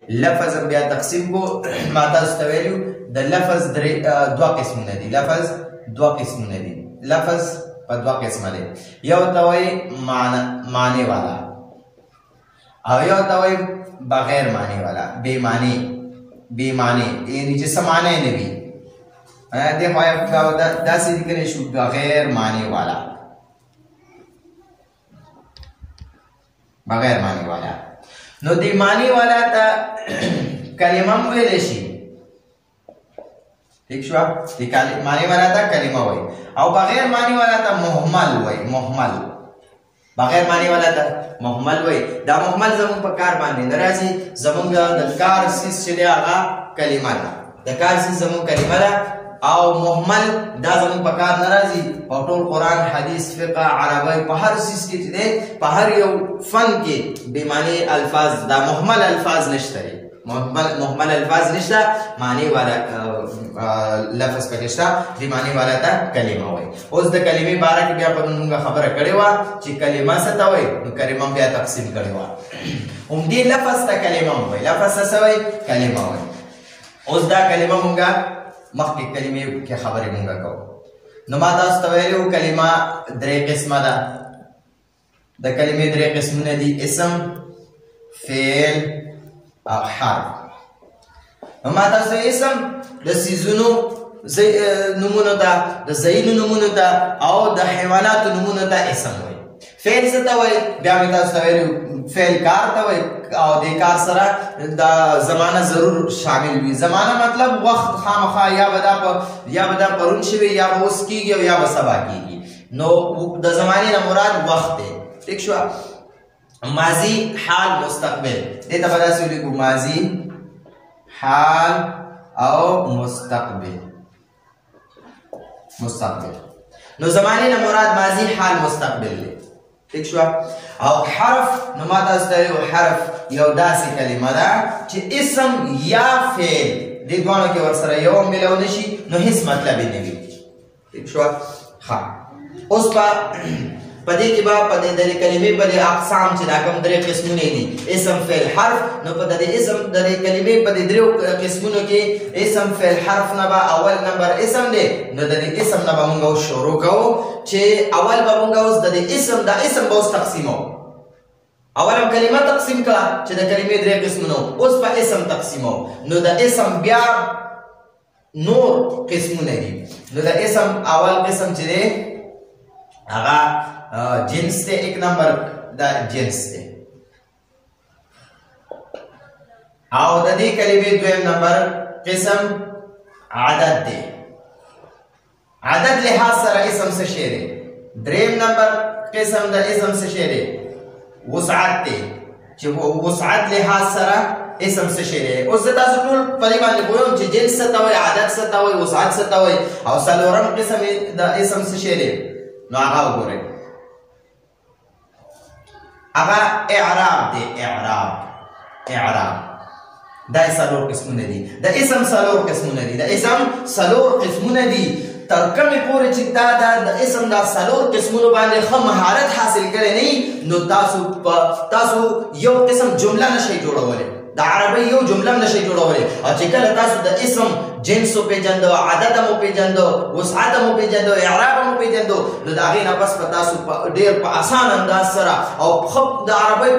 لفظ بیا تقسیم کو ما تاسو ته ویلو د لفظ دوه قسمونه دي. لفظ دوه قسمونه دي. لفظ په دوه قسمه دي. یو ته وایي معنی والا او یو ته وایي بغیر معنی والا. بې معنی یعنې چې څه معنی نه وي. دې خوا داسې لیکلی شو بغیر معنی والا. بغیر معنی والا نو دی معنی والا ته کلمه هم ویلی شي. ٹھیک شوه؟ دی معنی والا ته کلمه وایي او بغیر معنی والا ته محمل وایي. محمل بغیر معنی والا ته محمل وایي. دا محمل زموږ په کار باندې نه راځي. زموږ د کار څیز چې دی هغه کلمه ده. د کار څیز زموږ کلمه ده او محمل دا زموږ په کار نه راځي. په ټول قرآن، حدیث، فقه، عربی په هر څیز کې چې دی په هر یو فن کې بې معنی الفاظ دا محمل الفاظ نشته دی. محمل الفاظ نشته. معنی والا لفظ پکې شته. دې معنی والا ته کلمه وایي. اوس د کلمې باره کې بیا پرون موږ خبره کړې وه چې کلمه څه ته وایي. نو کلمه بیا تقسیم کړې وه. همدې لفظ ته کلمه هم وایي. لفظ څه وایي؟ کلمه وایي. اوس دا کلمه موږ مخکې کلمې کې خبرې مونږ کوو. نو ما تاسو ته ویلي وو کلمه درې قسمه ده. د کلمې درې قسمونه دي: اسم، فعل او حرف. نو ما تاسو اسم د څیزونو نومونو ته، د ځایونو نومونو ته او د حیواناتو نومونو ته اسم وایي. فعل څه ته وایي؟ بیا مې تاسو ته ویلي فعل کار ته وایي او دې کار سره د زمانه ضرور شامل وي. زمانه مطلب وخت خامخا یا به دا پرون شوي یا به اوس کېږي او یا به سبا کېږي. نو د زمانې نه مراد وخت دی. ٹھیک شوه؟ ماضي، حال، مستقبل. دې ته به داسې ولیکو ماضي، حال او مستقبل. نو زمانې نه مراد ماضي، حال، مستقبل دی. ٹھیک شوه؟ او حرف نو ما تاسو ته ویلو حرف یو داسې کلمه ده چې اسم یا فعل دې دواړو کې ورسره یو هم میلاو نشي نو هیڅ مطلب یې نه وي. ټیک شوه؟ ښه. اوس په دې کې به په دې کلمې په دې اقسام چې دا کوم درې قسمونه دي اسم، فعل، حرف. نو په دې اسم د دې کلمې په دې درېو قسمونو کې اسم، فعل، حرف نه به اول نمبر اسم دی. نو د دې اسم نه به مونږ اوس شروع کوو چې اول به مونږ اوس د دې اسم به اوس تقسیمو. اول هم کلمه تقسیم کړه چې د کلمې درې قسمونه، اوس په اسم تقسیمو. نو د اسم بیا نور قسمونه دي. نو د اسم اول قسم چې دی هغه جنس دی. ایک نمبر دا جنس دی. او د دې کلمې دویم نمبر قسم عدد دی. عدد لحاظ سره اسم څه شی دی. دریم نمبر قسم د اسم څه شی دی؟ وسعت دی. چې وسعت لحاظ سره اسم څه شی دی. اوس زه تاسو ټول په دې باندې پوهیم چې جنس څه ته وایي، عدد څه ته وایي، وسعت څه ته وایي او څلورم قسم د اسم څه شی دی. نو هغه وګورئ. هغه اعراب دی. اعراب دا څلور قسمونه دي. د اسم څلور قسمونه دي. د اسم څلور قسمونه دي. تر کومې پورې چې تا د اسم دا څلور قسمونو باندې ښه مهارت حاصل کړی نه وي نو تاسو یو قسم جمله نشئ جوړولی. د عربی یو جمله هم نشئ جوړولی. او چې کله تاسو د اسم جنس وپېژندو، عدد هم وپېژندو، وسعت هم وپېژندو، اعراب هم وپېژندو نو د هغې نه پس به تاسو ډېر په اسان انداز سره او ښه د عربۍ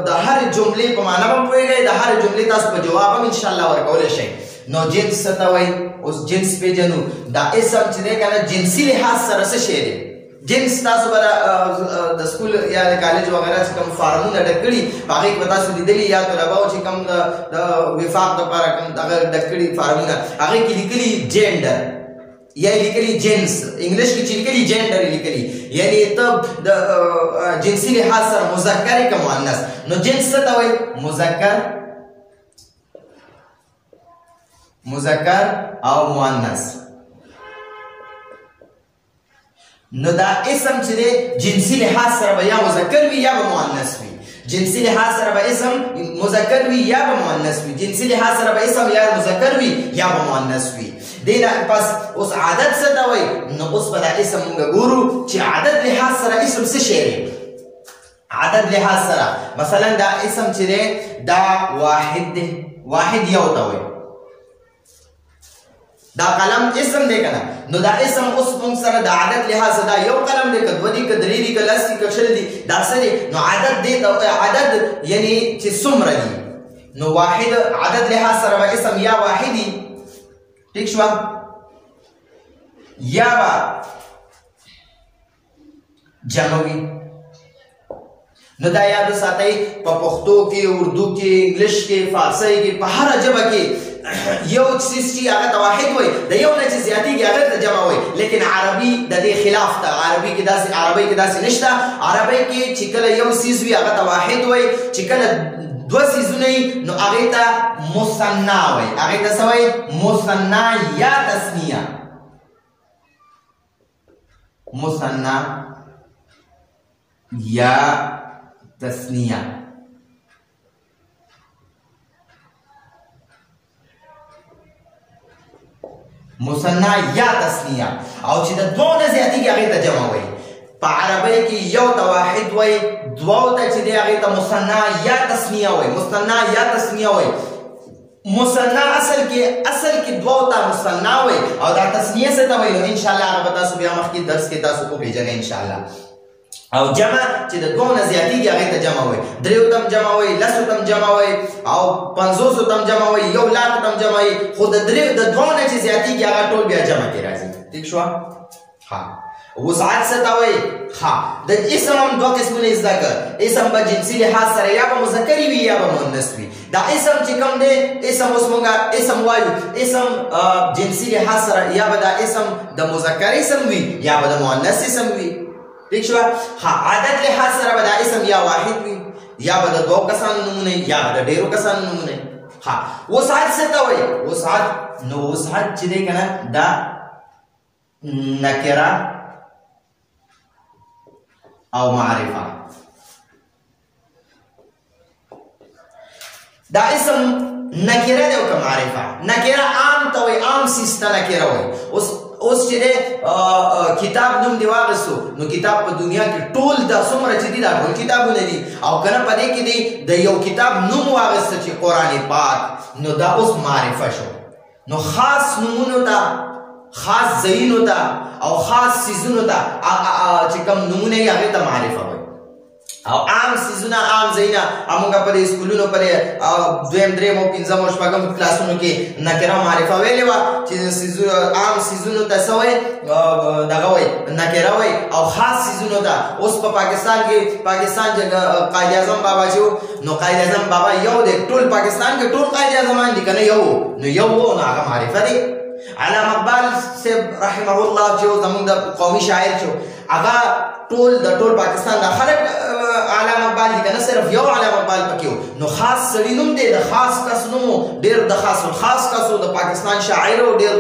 د هرې جملې په معنا به هم پوهېږئ، د هرې جملې تاسو په جواب هم انشاءالله ورکولی شئ. نو جنس څه ته وایي؟ اوس جنس پیژنو. دا اسم چې دی که نه جنسي لحاظ سره څه شی دی. جنس تاسو به د سکول یا د کالج وغیره چې کوم فارمونه ډک کړي په هغې کې به تاسو لیدلي یا طلباو چې کوم د وفاق دپاره کوم دغه ډک کړي فارمونه هغې کې لیکلي جینډر یا لیکلي جنس. انګلیش کې چې لیکلي جینډر یې لیکلي یعنې ته د جنسي لحاظ سره مذکر یې که مؤنث. نو جنس څه ته وایي؟ مذکر او مؤنث. نو دا اسم چې دی جنسي لحاظ سره به یا مذکر وي یا به مؤنث وي. جنسي لحاظ سره به اسم مذکر وي یا به مؤنث وي. جنسي لحاظ سره به اسم یا مذکر وي یا به مؤنث وي. دې نه پس اوس عدد څه ته وایي؟ نو اوس به دا اسم مونږ ګورو چې عدد لحاظ سره اسم څه شی دی. عدد لحاظ سره مثلا دا اسم چې دی دا واحد دی واحد یو ته وایي دا قلم اسم دی کنه نو دا اسم اوس موږ سره د عدد لحاظ دا یو قلم دی که دوه دي که درې دي که لس دي که شل دي دا څه دی نو عدد دی عدد یعنی چې څومره دي نو واحد عدد لحاظ سره به اسم یا واحدي ٹھیک شو یا به جمع وي نو دا یاد ساتئ په پښتو کې اردو کې انګلیش کې فارسی کې په هر ژبه کې یو څیز چې هغه ته واحد وایي د یو نه چې زیاتېږي هغه ته جمع وایي لیکن عربي د دې خلاف ده عربي کې داسې نشته عربي کې چې کله یو څیز وي هغه ته واحد وایي چې کله دوه څیزونه وي نو هغې ته مثنا وایي هغې ته څه وایي مثنا یا تثنیه مثنا یا تثنیه مثنا یا تثنیه او چې د دوه نه زیاتېږي هغې ته جمع وایي په عربۍ کې یو ته واحد وایي دوو ته چې دی هغې ته مثنا یا تثنیه وایي مثنا یا تثنیه وایي مثنا اصل کې دوو ته مثنا وایي او دا تثنیه څه ته وایي نو انشاءالله هغه به تاسو بیا مخکې درس کې تاسو وپېژنئ انشاءالله او جمع چې د دوه نه زیاتېږي هغې ته جمع وایي دریو ته هم جمع وایي لسو ته هم جمع وایي او پنځوسو ته هم جمع وایي یو لاکو ته هم جمع وایي خو د دوه نه چې زیاتېږي هغه ټول بیا جمع کې راځي ٹھیک شوه ها وسعت څه ته وایي ها د اسم هم دوه قسمونه زده کړه اسم به جنسي لحاظ سره یا به مذکري وي یا به مؤنث وي دا اسم چې کوم دی اسم اوس مونږ اسم وایو اسم جنسي لحاظ سره یا به دا اسم د مذکر اسم وي یا به د مؤنث اسم وي ٹھیک شو ها عدد لحاظ سره به دا اسم یا واحد وي یا به د دوه کسانو نومونه یا به د ډېرو کسانو نومونه ها وسعت څه ته وایي وسعت نو وسعت چې دی که نه دا نکره او معرفه دا اسم نکره دی او که معرفه نکره عام ته وایي عام څیز ته نکره وایي اوس چې دی کتاب نوم دی واخیستو نو کتاب په دنیا کې ټول دا څومره چې دي دا ټول کتابونه دي او که نه په دې کې دی د یو کتاب نوم واخیسته چې قرآن پاک نو دا اوس معرفه شو نو خاص نومونو ته خاص ځایونو ته او خاص څیزونو ته چې کوم نومونه یې هغې ته معرفه وایي او عام څیزونه عام ځایونه همونږ په دې سکولونو په دویم درېیم او پنځم او شپږم کلاسونو کې نکره معرفه ویلې وه چې عام څیزونو ته څه وایي دغه وایي نکره وایي او خاص څیزونو ته اوس په پاکستان کې قائد اعظم بابا چې و نو قائد اعظم بابا یو دی ټول پاکستان کې ټول قائد اعظمان دي که نه یو نو یو و نو هغه معرفه دی علامه اقبال صاحب رحمه الله چې زموږ د قومي شاعر چې هغه د ټول پاکستان د خلک علامه اقبال دي که نه صرف یو علامه اقبال پکې و نو خاص سړي نوم دی د خاص کس نوم و ډېر د خاص الخاص کس و د پاکستان شاعر و ډېر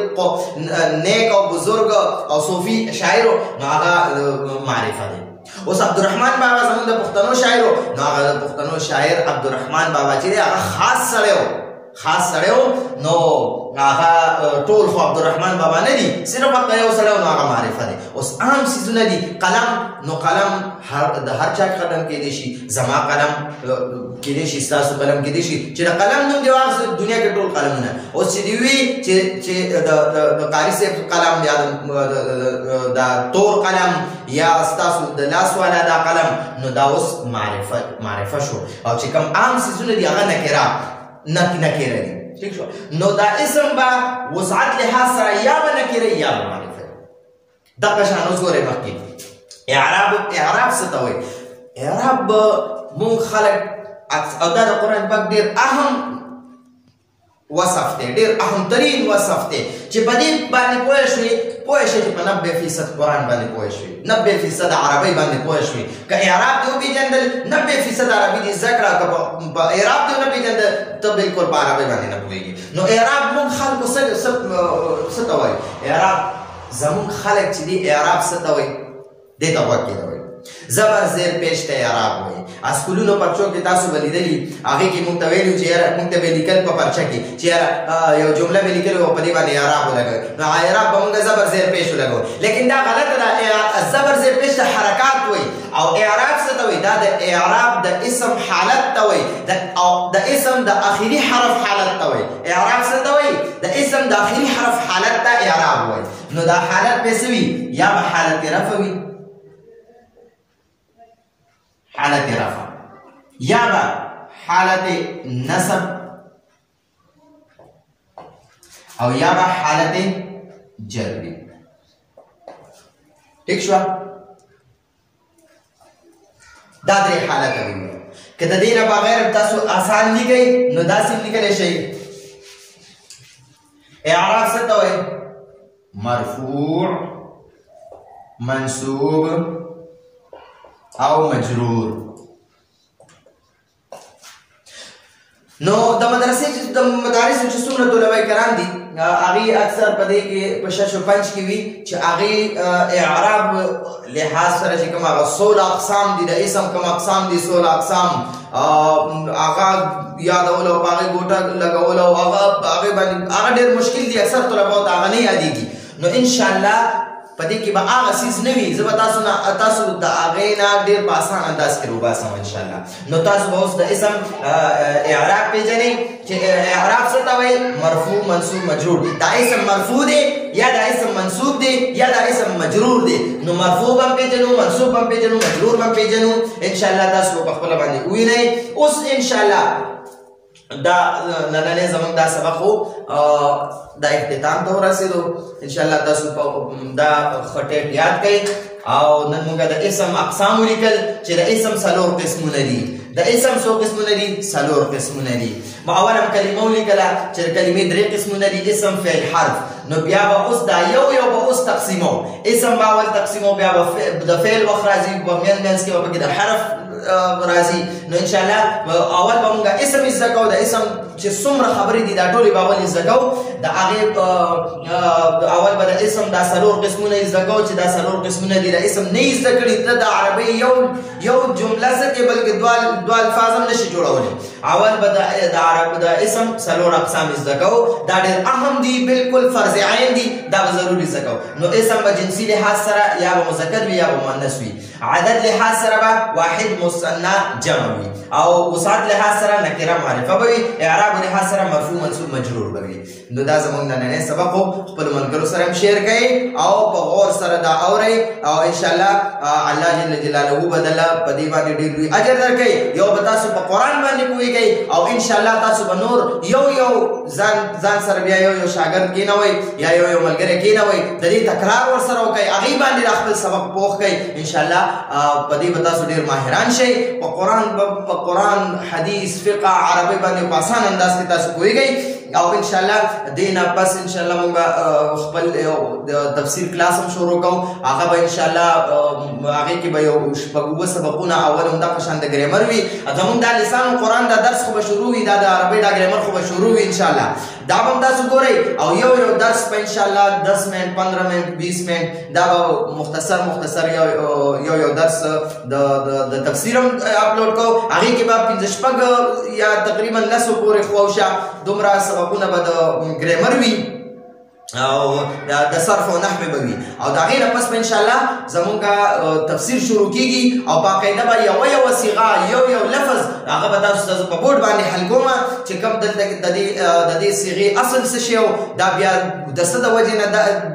نیک او بزرګ او صوفي شاعر و نو هغه معرفه دی اوس عبدالرحمن بابا زموږ د پښتنو شاعر و نو هغه د پښتنو شاعر عبدالرحمن بابا چې دی هغه خاص سړی و خاص سړی و نو هغه ټول خو عبدالرحمن بابا نه دي صرف هغه یو سړی و نو هغه معرفه دی اوس عام څیزونه دي قلم نو قلم د هر چا قلم کېدی شي زما قلم کېدی شي ستاسو قلم کېدی شي چې د قلم نوم دی واخیست دنیا کې ټول قلمونه اوس چې دی وي چې د قاري صاحب قلم یا د تور قلم یا ستاسو د لاس والا دا قلم نو دا اوس معرفه شو او چې کوم عام څیزونه دي هغه نکره نکره دي ٹھیک شو نو دا اسم با وسعت لحاظ سره یا به نکره یا به معرفه دغه شان اوس ګورئ مخکې اعراب څه ته وایي اعراب مونږ خلک او دا د قرآن پاک ډېر اهم وصف دی ډېر اهم ترین وصف دی چې په دې باندې پوه شوې چې په 90% قرآن باندې پوه شوې 90% عربۍ باندې پوه شوې که اعراب دې وپېژندل 90% عربي دې زده کړه که په اعراب دې ونه پېژندل ته بلکل په عربۍ باندې نه پوهېږي نو اعراب مونږ خلکو څه ته وایي اعراب زمونږ خلک چې دي اعراب څه ته وایي دې ته غوږ کېږدئ زبر زیر پیش ته اعراب وایي اسکولونو پرچو کې تاسو به لیدلي هغې کې موږ ته ویلي چې یاره موږ ته به لیکل په پرچه کې چې یاره یو جمله به لیکلې وه په دې باندې اعراب ولګوئ نو اعراب به موږ زبر زیر پیش ولګو لیکن دا غلطه ده زبر زیر پیش ته حرکات وایي او اعراب څه ته وایي دا د اعراب د اسم حالت ته وایي او د اسم د آخري حرف حالت ته وایي اعراب څه ته وایي د اسم د آخري حرف حالت ته اعراب وایي نو دا حالت به څه وي یا به حالت رفع وي حالت رفع یا به حالت نصب او یا به حالت جر وي ٹھیک شو دا درې حالت وي که د دې نه بغیر تاسو آسان لیکئ نو داسې لیکلی شئ اعراب څه ته وایي مرفوع منصوب او مجرور نو د مدارس چې څومره طلبه کرام دي هغې اکثر په دې کې په شش و پنج کې وي چې هغې اعراب لحاظ سره چې کوم هغه 16 اقسام دي د اسم کوم اقسام دي 16 اقسام هغه یادول او په هغې ګوټه لګول او هغې باندې هغه ډېر مشکل دي اکثر طلباو ته هغه نه یادېږي نو انشاءالله په دې کې به هغه څیز نه وي زه به تاسو د هغې نه ډېر په اسان انداز کې روباسم انشاءالله نو تاسو به اوس د اسم اعراب پېژنئ چې اعراب څه ته وایي مرفوع منصوب مجرور دا اسم مرفوع دی یا دا اسم منصوب دی یا دا اسم مجرور دی نو مرفوع به هم پېژنو منصوب به هم پېژنو مجرور به هم پېژنو انشاءالله تاسو به په خپله باندې ووینئ اوس انشاءالله دا نننې زموږ دا سبق خو دا اختتام ته ورسېدو انشاءالله تاسو دا ښه ټیټ یاد کړئ او نن موږ د اسم اقسام ولیکل چې د اسم 4 قسمونه دي د اسم څو قسمونه دي 4 قسمونه دي اوله کلمه ولیکله چې د کلمې 3 قسمونه دي اسم فعل حرف نو بیا به اوس دا یو به اوس تقسیمو اسم به اول تقسیمو بیا به د فعل وخت راځي په منځ کې به پکې د حرف راځي نو انشاءالله اول به موږ اسم زده کوو د اسم چې څومره خبرې دي دا ټولې به اول زده کوو د هغې اول به د اسم دا 4 قسمونه زده کوو چې دا 4 قسمونه دي د اسم نه زده کړي ته د عربۍ یو جمله څه کې بلکې دوه الفاظ هم نشي جوړولی اول به د اسم 4 اقسام زده کوو دا ډېر اهم دي بالکل فرض عین دي دا به ضروري زده کوو نو اسم به جنسي لحاظ سره یا به مذکر وي یا به مؤنث وي عدد لحاظ سره به واحد مثنى جمع وي او وسعت لحاظ سره نکره معرفه به وي اعراب لحاظ سره مرفوع منصوب مجرور به وي نو دا زموږ نننی سبق و خپلو ملګرو سره هم شیر کړئ او په غور سره دا اورئ او انشاءالله الله جل جلاله به دله په دې باندې ډېر لوی اجر درکوي یو به تاسو په قرآن باندې پوهېږئ او انشاءالله تاسو به نور یو ځان سره بیا یو شاګرد کېنوئ یا یو ملګری کېنوئ د دې تکرار ورسره وکئ هغې باندې دا خپل سبق پوخ کئ انشاءالله په دې به تاسو ډېر ماهران شئ په قرآن حدیث فقه عربۍ باندې په اسان انداز کې تاسو پوهېږئ او انشاءالله دې نه پس انشاءالله موږ خپل تفسیر کلاس هم شروع کوو هغه به انشاءالله هغې کې به یو شپږ اووه سبقونه اول همدا په شان د ګریمر وي زموږ دا لسان قرآن دا درس خو به شروع وي دا د عربۍ دا ګریمر خو به شروع وي انشاءالله دا به هم تاسو ګورئ او یو درس په انشاءالله 10 منټ 15 منټ 20 منټ دا به مختصر یو درس د تفسیر هم اپلوډ کوو هغې کې به 5 یا تقریبا 10 پورې خواوشا دومره سبقونه به د ګریمر وي او د صرف او نحو به وي او د هغې نه پس به انشاءالله زموږ تفسیر شروع کېږي او باقاعده به یوه صیغه یو لفظ هغه به تاسو ته په بورډ باندې حل کوم چې کوم دلته د دې صیغې اصل څه شی و دا بیا د څه د وجې نه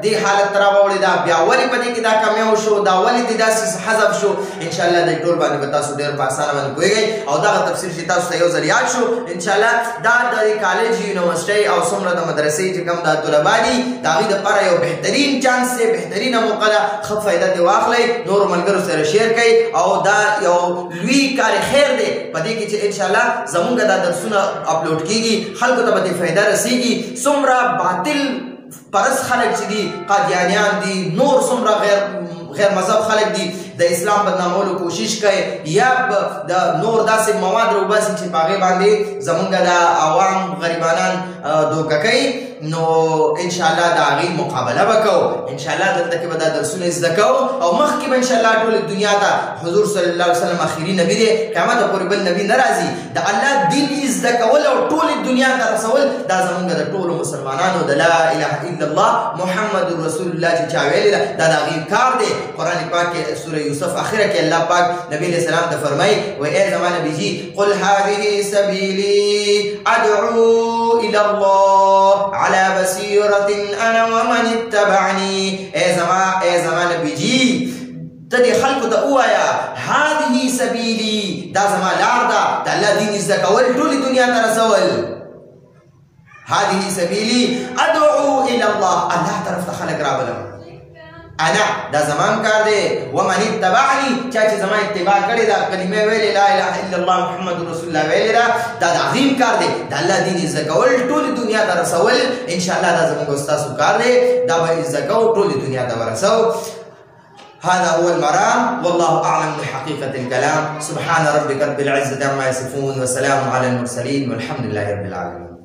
دې حالت ته راوړې ده بیا ولې په دې کې دا کمیو شو دا ولې دې داسې حذف شو انشاءالله دې ټول باندې به تاسو ډېر په اسانه باندې پوهېږئ او دغه تفسیر چې تاسو ته یو ځل یاد شو انشاءالله دا د کالج یونیورسټۍ او څومره د مدرسې چې کوم دا طلبا دي د هغې دپاره یو بهترین چانس دی بهترینه موقع ده ښه فایده ترې واخلئ نورو ملګرو سره شیر کړئ او دا یو لوی کار خیر دی په دې کې چې انشاءالله زموږ دا درسونه اپلوډ کېږي خلکو ته به دې فایده رسېږي څومره باطل پرست خلک چې دي قادیانیان دي نور څومره غیر مذهب خلک دي د اسلام بدنامولو کوشش کوي یا د نور داسې مواد راوباسي چې په هغې باندې زموږ د عوام غریبانان دوکه کوي نو ان شاء الله دا غي مقابله وکړو ان شاء الله دلته کې به دا درسونه زده کوو او مخکې به ان شاء الله ټول دنیا ته حضور صلی الله علیه وسلم اخیری نبی دی قیامت پورې بل نبی ناراضي د الله دین زده کول او ټول دنیا ته رسول دا زمونږ د ټولو مسلمانانو د لا اله الا الله محمد رسول الله چې چا ویل دا د غي کار دی قران پاک کې سوره یوسف اخره کې الله پاک نبی علیہ السلام ته فرمایي و اے زمانه نبی قل هذه سبيلي ادعو الى الله على بصيرة انا ومن اتبعني اے زمانه نبی تدي خلق ته وایا هذه سبيلي دا زما لار دا د الله دین زده کول ټول دنیا ته رسول هذه سبيلي ادعو الى الله طرف ته خلق راولم انا دا زمان کار دی ومن اتبعني چا چې زما اتباع کړی دا کلمه ویلې لا اله الا الله محمد رسول الله ویلې دا عظیم کار دی د الله دین زده کول ټول دنیا ته رسول ان شاء الله دا زموږ استاد کار دی دا به زده کول ټول دنیا ته ورسو هذا هو المرام والله أعلم بحقيقة الكلام سبحان ربك رب العزة عما يصفون وسلام على المرسلين والحمد لله رب العالمين